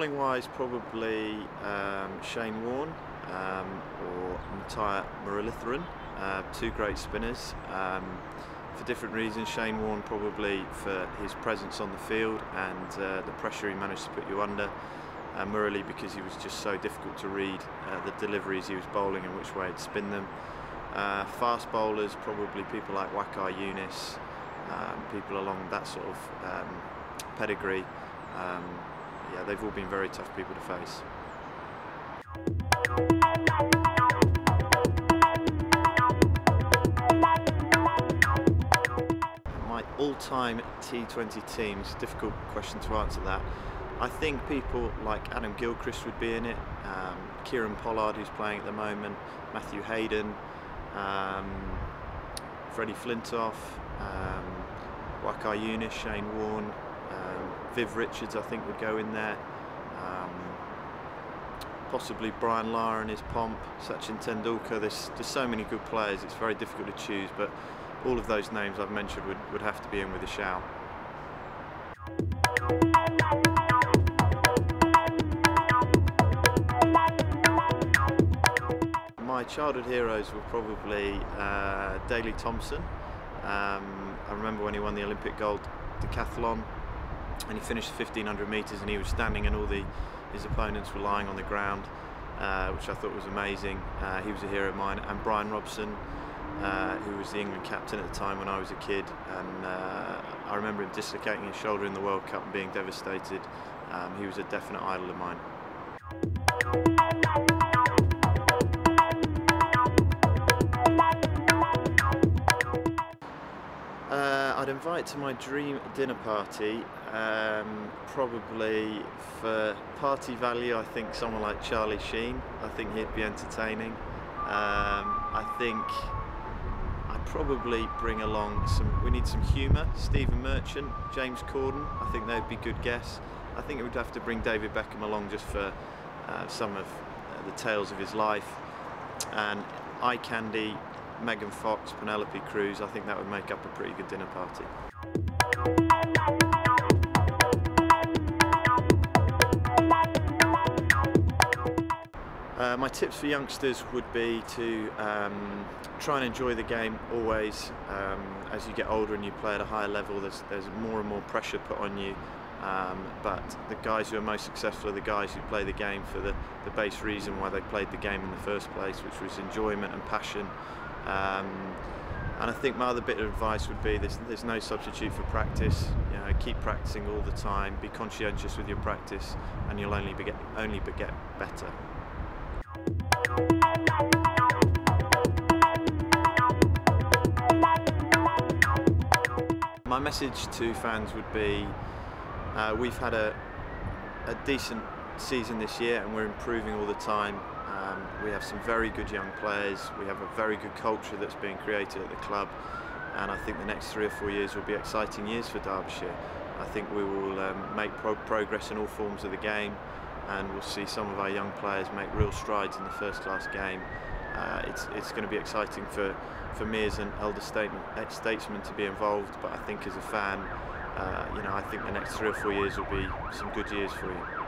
Bowling wise, probably Shane Warne or Matthias Muralitharan, two great spinners. For different reasons. Shane Warne probably for his presence on the field and the pressure he managed to put you under. Murali because he was just so difficult to read the deliveries he was bowling and which way he'd spin them. Fast bowlers, probably people like Wakar Younis, people along that sort of pedigree. Yeah, they've all been very tough people to face. My all-time T20 teams, difficult question to answer that. I think people like Adam Gilchrist would be in it, Kieran Pollard who's playing at the moment, Matthew Hayden, Freddie Flintoff, Wakar Younis, Shane Warne, Viv Richards I think would go in there, possibly Brian Lara and his pomp, Sachin Tendulkar. There's so many good players, it's very difficult to choose, but all of those names I've mentioned would have to be in with a shout. My childhood heroes were probably Daley Thompson. I remember when he won the Olympic gold decathlon and he finished 1500 metres and he was standing and all his opponents were lying on the ground, which I thought was amazing. He was a hero of mine. And Brian Robson, who was the England captain at the time when I was a kid, and I remember him dislocating his shoulder in the World Cup and being devastated. He was a definite idol of mine. I'd invite to my dream dinner party, probably for party value, I think someone like Charlie Sheen. I think he'd be entertaining. I think I'd probably bring along we need some humour. Stephen Merchant, James Corden, I think they'd be good guests. I think it would have to bring David Beckham along just for some of the tales of his life. And eye candy, Megan Fox, Penelope Cruz, I think that would make up a pretty good dinner party. My tips for youngsters would be to try and enjoy the game always. As you get older and you play at a higher level, there's more and more pressure put on you. But the guys who are most successful are the guys who play the game for the base reason why they played the game in the first place, which was enjoyment and passion. And I think my other bit of advice would be there's no substitute for practice. You know, keep practicing all the time, be conscientious with your practice, and you'll only get better. My message to fans would be we've had a decent season this year and we're improving all the time. We have some very good young players, we have a very good culture that's being created at the club, and I think the next 3 or 4 years will be exciting years for Derbyshire. I think we will make progress in all forms of the game, and we'll see some of our young players make real strides in the first-class game. It's going to be exciting for me as an elder statesman to be involved, but I think as a fan, you know, I think the next 3 or 4 years will be some good years for you.